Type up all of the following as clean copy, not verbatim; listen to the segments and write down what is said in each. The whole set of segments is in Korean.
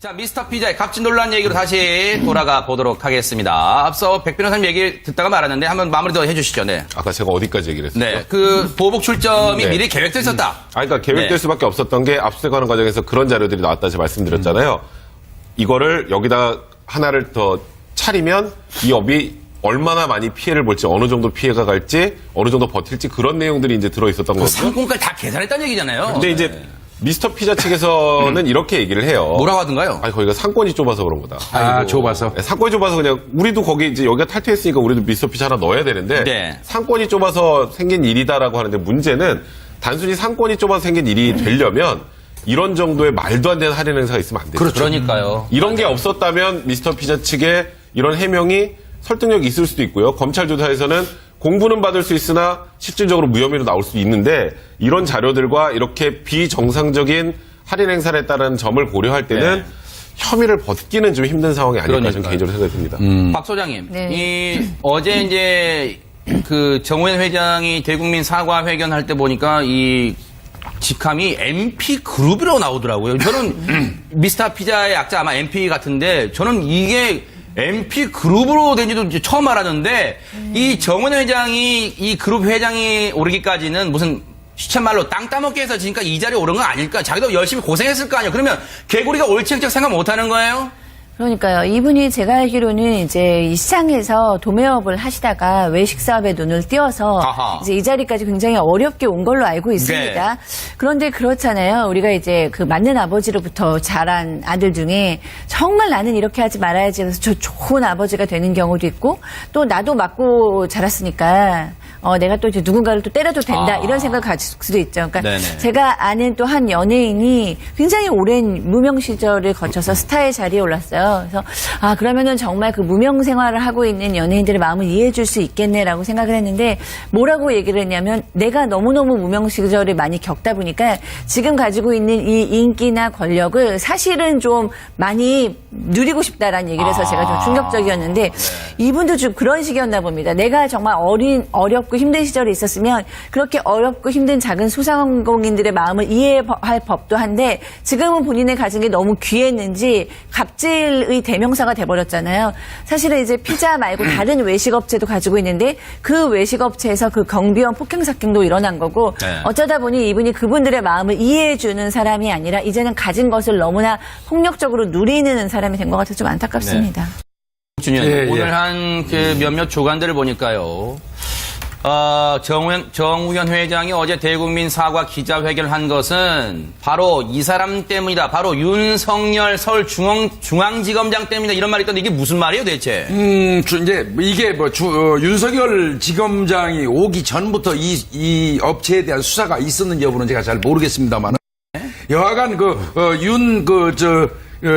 자, 미스터 피자의 갑질 논란 얘기로 다시 돌아가 보도록 하겠습니다. 앞서 백 변호사님 얘기 듣다가 말았는데 한번 마무리 더 해주시죠. 네. 아까 제가 어디까지 얘기를 했었죠? 네. 그 보복 출점이 네. 미리 계획돼 있었다. 그러니까 계획될 네. 수밖에 없었던 게 압수수색하는 과정에서 그런 자료들이 나왔다 제가 말씀드렸잖아요. 이거를 여기다 하나를 더 차리면 이 업이 얼마나 많이 피해를 볼지, 어느 정도 피해가 갈지, 어느 정도 버틸지 그런 내용들이 이제 들어있었던 거죠. 상권까지 다 계산했다는 얘기잖아요. 근데 이제 미스터 피자 측에서는 이렇게 얘기를 해요. 뭐라고 하던가요? 아니, 거기가 상권이 좁아서 그런 거다. 아, 좁아서. 네, 상권이 좁아서 그냥 우리도 거기 이제 여기가 탈퇴했으니까 우리도 미스터 피자 하나 넣어야 되는데 네. 상권이 좁아서 생긴 일이다라고 하는데 문제는 단순히 상권이 좁아서 생긴 일이 되려면 이런 정도의 말도 안 되는 할인 행사가 있으면 안 되죠. 그러니까요. 이런 게 없었다면 미스터 피자 측의 이런 해명이 설득력이 있을 수도 있고요. 검찰 조사에서는 공부는 받을 수 있으나 실질적으로 무혐의로 나올 수도 있는데 이런 자료들과 이렇게 비정상적인 할인 행사를 했다는 점을 고려할 때는 네. 혐의를 벗기는 좀 힘든 상황이 아닐까 저는 개인적으로 생각이 듭니다. 박 소장님, 네. 이 어제 이제 그 정우현 회장이 대국민 사과 회견할 때 보니까 이 직함이 MP 그룹이라고 나오더라고요. 저는 미스터 피자의 약자 아마 MP 같은데 저는 이게 MP 그룹으로 된지도 이제 처음 알았는데 이 정우현 회장이 이 그룹 회장이 오르기까지는 무슨 시쳇말로 땅 따먹기 해서 지금까 이 자리에 오른 거 아닐까? 자기도 열심히 고생했을 거 아니에요. 그러면 개구리가 옳지않게 생각 못하는 거예요? 그러니까요. 이분이 제가 알기로는 이제 이 시장에서 도매업을 하시다가 외식 사업에 눈을 띄어서 아하. 이제 이 자리까지 굉장히 어렵게 온 걸로 알고 있습니다. 네. 그런데 그렇잖아요. 우리가 이제 그 맞는 아버지로부터 자란 아들 중에 정말 나는 이렇게 하지 말아야지 해서 저 좋은 아버지가 되는 경우도 있고 또 나도 맞고 자랐으니까 내가 또 이제 누군가를 또 때려도 된다 이런 생각을 가질 수도 있죠. 그러니까 네네. 제가 아는 또 한 연예인이 굉장히 오랜 무명 시절을 거쳐서 스타의 자리에 올랐어요. 그래서 그러면은 정말 그 무명 생활을 하고 있는 연예인들의 마음을 이해해 줄 수 있겠네라고 생각을 했는데 뭐라고 얘기를 했냐면 내가 너무너무 무명 시절을 많이 겪다 보니까 지금 가지고 있는 이 인기나 권력을 사실은 좀 많이 누리고 싶다라는 얘기를 해서 제가 좀 충격적이었는데 이분도 좀 그런 식이었나 봅니다. 내가 정말 어렵고 힘든 시절이 있었으면 그렇게 어렵고 힘든 작은 소상공인들의 마음을 이해할 법도 한데 지금은 본인이 가진 게 너무 귀했는지 갑질의 대명사가 돼버렸잖아요. 사실은 이제 피자 말고 다른 외식업체도 가지고 있는데 그 외식업체에서 그 경비원 폭행 사건도 일어난 거고 네. 어쩌다 보니 이분이 그분들의 마음을 이해해주는 사람이 아니라 이제는 가진 것을 너무나 폭력적으로 누리는 사람이 된 것 같아서 좀 안타깝습니다. 준현, 예, 오늘 예. 한 그 몇몇 조간들을 보니까요. 정우현 회장이 어제 대국민 사과 기자회견을 한 것은 바로 이 사람 때문이다. 바로 윤석열 서울중앙지검장 때문이다. 이런 말이 있던데 이게 무슨 말이에요, 대체? 이제 이게 윤석열 지검장이 오기 전부터 이 업체에 대한 수사가 있었는지 여부는 제가 잘 모르겠습니다만 여하간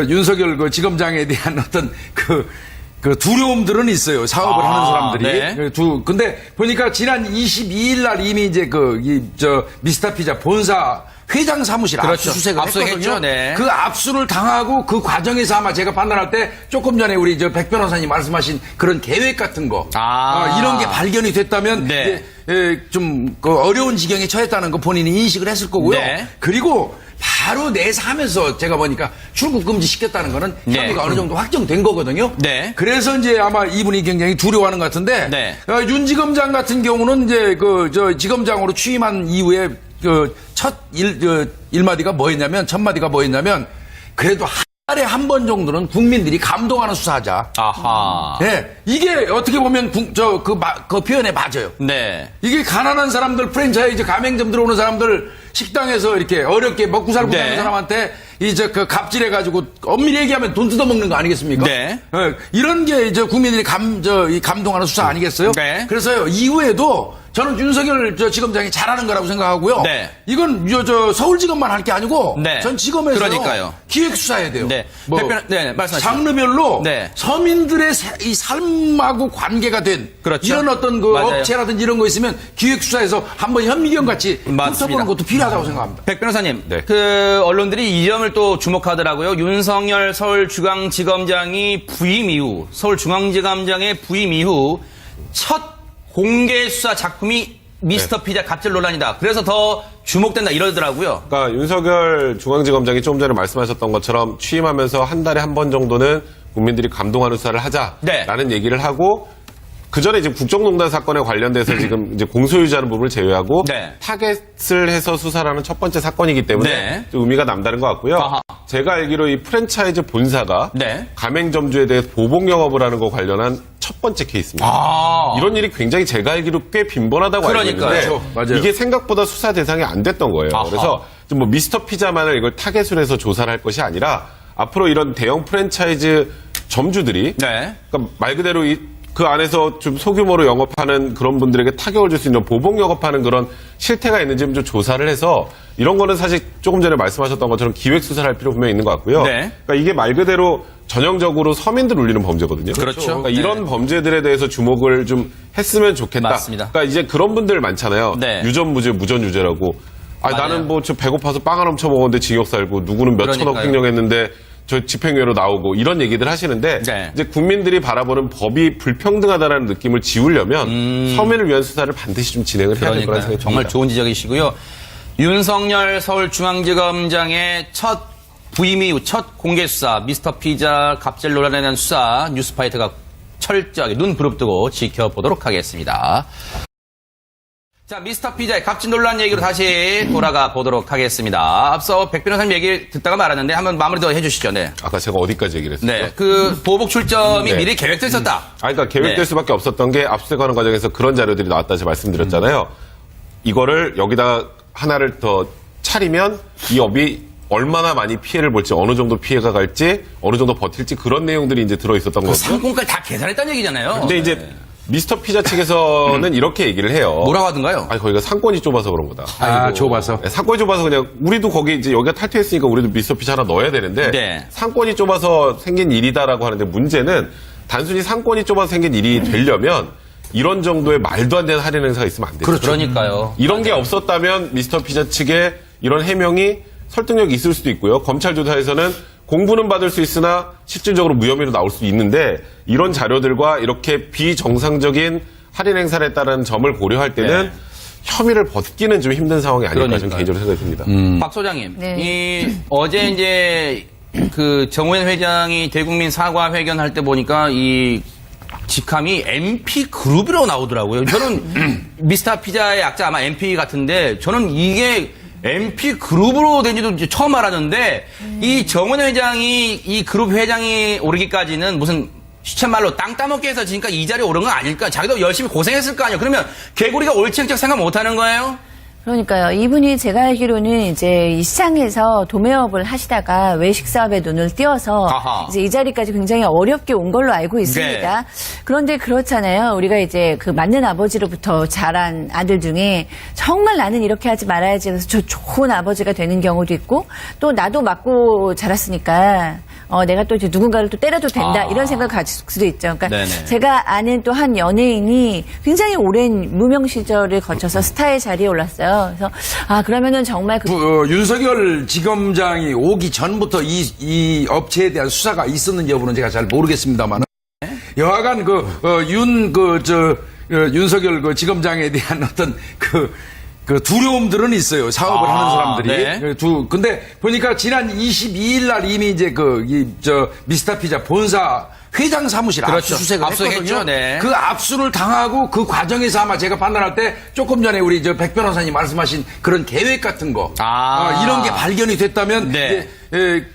윤석열 그 지검장에 대한 어떤 그 두려움들은 있어요. 사업을 하는 사람들이. 네. 근데 보니까 지난 22일 날 이미 이제 미스터 피자 본사 회장 사무실 그렇죠. 압수수색을 압수했죠. 했거든요. 네. 그 압수를 당하고 그 과정에서 아마 제가 판단할 때 조금 전에 우리 백 변호사님 말씀하신 그런 계획 같은 거 이런 게 발견이 됐다면 네. 좀 어려운 지경에 처했다는 거 본인이 인식을 했을 거고요. 네. 그리고 바로 내사하면서 제가 보니까 출국 금지 시켰다는 거는 네. 혐의가 어느 정도 확정된 거거든요. 네. 그래서 이제 아마 이분이 굉장히 두려워하는 것 같은데 네. 윤 지검장 같은 경우는 이제 지검장으로 취임한 이후에 첫 일마디가 뭐였냐면 그래도 한 달에 한 번 정도는 국민들이 감동하는 수사하자. 아하. 네. 이게 어떻게 보면 그 표현에 맞아요. 네. 이게 가난한 사람들, 프랜차이즈 가맹점 들어오는 사람들, 식당에서 이렇게 어렵게 먹고 살고 네. 사는 사람한테 이제 갑질해가지고 엄밀히 얘기하면 돈 뜯어먹는 거 아니겠습니까? 네. 이런 게 이제 국민들이 감동하는 수사 아니겠어요? 네. 그래서 이후에도 저는 윤석열 지검장이 잘하는 거라고 생각하고요. 네. 이건 서울지검만 할 게 아니고 네. 전 지검에서 그러니까요. 기획 수사해야 돼요. 네. 네, 말씀하시죠. 장르별로 네. 서민들의 이 삶하고 관계가 된 그렇죠. 이런 어떤 맞아요. 업체라든지 이런 거 있으면 기획 수사에서 한번 현미경 같이 맞습니다. 붙어보는 것도 필요하다고 생각합니다. 백 변호사님, 네. 그 언론들이 이 점을 또 주목하더라고요. 윤석열 서울중앙지검장이 부임 이후, 서울중앙지검장의 부임 이후 첫 공개 수사 작품이 미스터 피자 갑질 논란이다. 그래서 더 주목된다 이러더라고요. 그러니까 윤석열 중앙지검장이 조금 전에 말씀하셨던 것처럼 취임하면서 한 달에 한 번 정도는 국민들이 감동하는 수사를 하자라는 네. 얘기를 하고 그 전에 지금 국정농단 사건에 관련돼서 지금 이제 공소유지하는 부분을 제외하고 네. 타겟을 해서 수사라는 첫 번째 사건이기 때문에 네. 좀 의미가 남다른 것 같고요. 아하. 제가 알기로 이 프랜차이즈 본사가 네. 가맹점주에 대해서 보복 영업을 하는 거 관련한 첫 번째 케이스입니다. 아. 이런 일이 굉장히 제가 알기로 꽤 빈번하다고 알고 있는데 그러니까요. 맞아요. 이게 생각보다 수사 대상이 안 됐던 거예요. 아하. 그래서 좀 뭐 미스터 피자만을 이걸 타겟으로 해서 조사를 할 것이 아니라 앞으로 이런 대형 프랜차이즈 점주들이 네. 그러니까 말 그대로 그 안에서 좀 소규모로 영업하는 그런 분들에게 타격을 줄 수 있는 보복 영업하는 그런 실태가 있는지 좀 조사를 해서 이런 거는 사실 조금 전에 말씀하셨던 것처럼 기획 수사를 할 필요 분명히 있는 것 같고요. 네. 그러니까 이게 말 그대로 전형적으로 서민들 울리는 범죄거든요. 그렇죠. 그러니까 네. 이런 범죄들에 대해서 주목을 좀 했으면 좋겠다. 맞습니다. 그러니까 이제 그런 분들 많잖아요. 네. 유전무죄, 무전유죄라고. 아, 맞아요. 나는 뭐 저 배고파서 빵 하나 훔쳐 먹었는데 징역 살고 누구는 몇 천억 그러니까요. 횡령했는데 저 집행유예로 나오고 이런 얘기들 하시는데 네. 이제 국민들이 바라보는 법이 불평등하다는 느낌을 지우려면 서민을 위한 수사를 반드시 좀 진행을 해야 될 거라는 그러니까요. 생각이 정말 듭니다. 좋은 지적이시고요. 윤석열 서울중앙지검장의 첫 부임 이후 첫 공개 수사, 미스터 피자 갑질 논란에 대한 수사, 뉴스파이터가 철저하게 눈 부릅뜨고 지켜보도록 하겠습니다. 자, 미스터 피자의 갑질 논란 얘기로 다시 돌아가 보도록 하겠습니다. 앞서 백 변호사님 얘기 듣다가 말았는데 한번 마무리 더 해주시죠. 네. 아까 제가 어디까지 얘기를 했어요? 네. 그 보복 출점이 네. 미리 계획돼 있었다. 아, 그러니까 계획될 네. 수밖에 없었던 게 압수수색하는 과정에서 그런 자료들이 나왔다 제가 말씀드렸잖아요. 이거를 여기다 하나를 더 차리면 이 업이 얼마나 많이 피해를 볼지, 어느 정도 피해가 갈지, 어느 정도 버틸지 그런 내용들이 이제 들어있었던 그 거죠. 상권까지 다 계산했다는 얘기잖아요. 근데 이제 미스터 피자 측에서는 이렇게 얘기를 해요. 뭐라고 하던가요? 아니, 거기가 상권이 좁아서 그런 거다. 아, 좁아서. 네, 상권이 좁아서 그냥 우리도 거기 이제 여기가 탈퇴했으니까 우리도 미스터 피자 하나 넣어야 되는데 네. 상권이 좁아서 생긴 일이다라고 하는데 문제는 단순히 상권이 좁아서 생긴 일이 되려면 이런 정도의 말도 안 되는 할인 행사가 있으면 안 되죠. 그러니까요. 이런 게 없었다면 미스터 피자 측의 이런 해명이 설득력이 있을 수도 있고요. 검찰 조사에서는 공부는 받을 수 있으나 실질적으로 무혐의로 나올 수 있는데 이런 자료들과 이렇게 비정상적인 할인 행사를 했다는 점을 고려할 때는 네. 혐의를 벗기는 좀 힘든 상황이 아닐까 좀 그러니까요. 개인적으로 생각이 듭니다. 박 소장님, 네. 이 어제 이제 그 정호연 회장이 대국민 사과 회견할 때 보니까 이 직함이 MP 그룹이라고 나오더라고요. 저는 미스터 피자의 약자 아마 MP 같은데 저는 이게 MP 그룹으로 된지도 이제 처음 알았는데 이 정호연 회장이 이 그룹 회장이 오르기까지는 무슨 시쳇말로 땅 따먹기 해서 지금까지 이 자리에 오른 건 아닐까? 자기도 열심히 고생했을 거 아니에요. 그러면 개구리가 옳지 생각 못 하는 거예요? 그러니까요. 이분이 제가 알기로는 이제 이 시장에서 도매업을 하시다가 외식 사업에 눈을 띄워서 아하. 이제 이 자리까지 굉장히 어렵게 온 걸로 알고 있습니다. 네. 그런데 그렇잖아요. 우리가 이제 그 맞는 아버지로부터 자란 아들 중에 정말 나는 이렇게 하지 말아야지 해서 저 좋은 아버지가 되는 경우도 있고 또 나도 맞고 자랐으니까 내가 또 이제 누군가를 또 때려도 된다 이런 생각을 가질 수도 있죠. 그러니까 네네. 제가 아는 또 한 연예인이 굉장히 오랜 무명 시절을 거쳐서 스타의 자리에 올랐어요. 그래서 그러면은 정말 윤석열 지검장이 오기 전부터 이 업체에 대한 수사가 있었는지 여부는 제가 잘 모르겠습니다만 여하간 윤석열 그 지검장에 대한 어떤 그 두려움들은 있어요. 사업을 하는 사람들이. 네. 근데 보니까 지난 22일 날 이미 이제 미스터 피자 본사 회장 사무실 그렇죠. 압수수색을 압수했죠. 했거든요. 네. 그 압수를 당하고 그 과정에서 아마 제가 판단할 때 조금 전에 우리 백 변호사님 말씀하신 그런 계획 같은 거 이런 게 발견이 됐다면 네.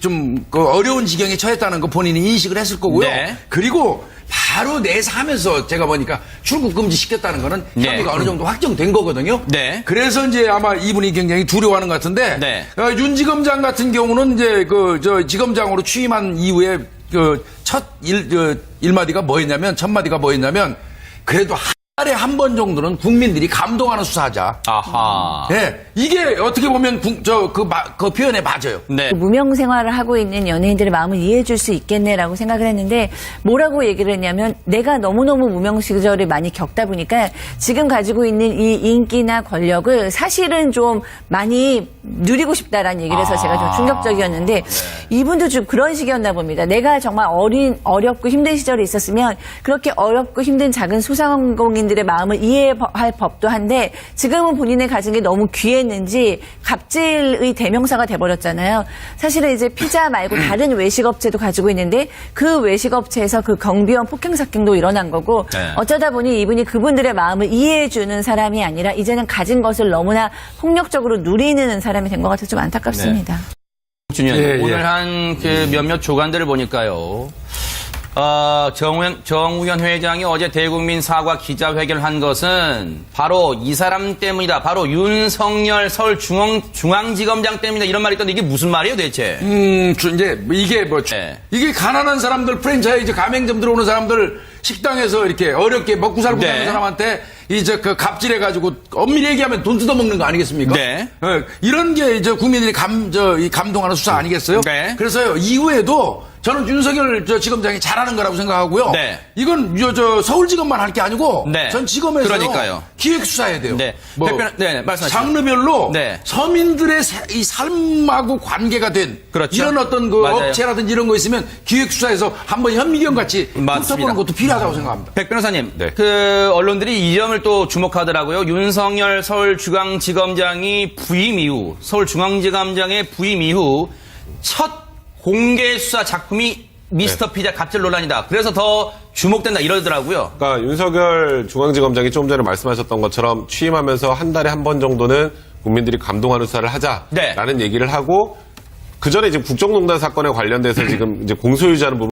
좀 어려운 지경에 처했다는 거 본인이 인식을 했을 거고요. 네. 그리고 바로 내사하면서 제가 보니까 출국 금지 시켰다는 거는 네. 혐의가 어느 정도 확정된 거거든요. 네. 그래서 이제 아마 이분이 굉장히 두려워하는 것 같은데 네. 윤 지검장 같은 경우는 이제 지검장으로 취임한 이후에 첫 일마디가 뭐였냐면 첫 마디가 뭐였냐면 그래도 한 달에 한 번 정도는 국민들이 감동하는 수사하자. 아하. 네, 이게 어떻게 보면 그 표현에 맞아요. 네. 무명 생활을 하고 있는 연예인들의 마음을 이해해 줄 수 있겠네라고 생각을 했는데 뭐라고 얘기를 했냐면 내가 너무너무 무명 시절을 많이 겪다 보니까 지금 가지고 있는 이 인기나 권력을 사실은 좀 많이 누리고 싶다라는 얘기를 해서 제가 좀 충격적이었는데 이분도 좀 그런 식이었나 봅니다. 내가 정말 어렵고 힘든 시절이 있었으면 그렇게 어렵고 힘든 작은 소상공인 연예인들의 마음을 이해할 법도 한데 지금은 본인의 가진 게 너무 귀했는지 갑질의 대명사가 돼버렸잖아요. 사실은 이제 피자 말고 다른 외식업체도 가지고 있는데 그 외식업체에서 그 경비원 폭행 사건도 일어난 거고 네. 어쩌다 보니 이분이 그분들의 마음을 이해해주는 사람이 아니라 이제는 가진 것을 너무나 폭력적으로 누리는 사람이 된 것 같아서 좀 안타깝습니다. 준현 예, 예. 오늘 한 그 몇몇 조간들을 보니까요. 정우현 회장이 어제 대국민 사과 기자회견을 한 것은 바로 이 사람 때문이다. 바로 윤석열 서울중앙지검장 때문이다. 이런 말이 있던데 이게 무슨 말이에요, 대체? 이제 이게 뭐 네. 이게 가난한 사람들 프랜차이즈 가맹점 들어오는 사람들 식당에서 이렇게 어렵게 먹고 살고 네. 사는 사람한테 이제 그 갑질해가지고 엄밀히 얘기하면 돈 뜯어먹는 거 아니겠습니까? 네. 이런 게 이제 국민들이 감동하는 수사 아니겠어요? 네. 그래서요 이후에도 저는 윤석열 지검장이 잘하는 거라고 생각하고요. 네. 이건 서울지검만 할 게 아니고 네. 전 지검에서 그러니까요. 기획 수사해야 돼요. 네. 뭐 네, 말씀하시죠. 장르별로 네. 서민들의 이 삶하고 관계가 된 그렇죠. 이런 어떤 그 맞아요. 업체라든지 이런 거 있으면 기획 수사에서 한번 현미경 같이 맞습니다. 훑어보는 것도 필요하다고 생각합니다. 백 변호사님, 네. 그 언론들이 이 점을 또 주목하더라고요. 윤석열 서울중앙지검장이 부임 이후, 서울중앙지검장의 부임 이후 첫 공개 수사 작품이 미스터 피자 갑질 논란이다. 그래서 더 주목된다 이러더라고요. 그러니까 윤석열 중앙지검장이 조금 전에 말씀하셨던 것처럼 취임하면서 한 달에 한 번 정도는 국민들이 감동하는 수사를 하자라는 네. 얘기를 하고 그 전에 이제 국정농단 사건에 관련돼서 지금 이제 공소유지하는 부분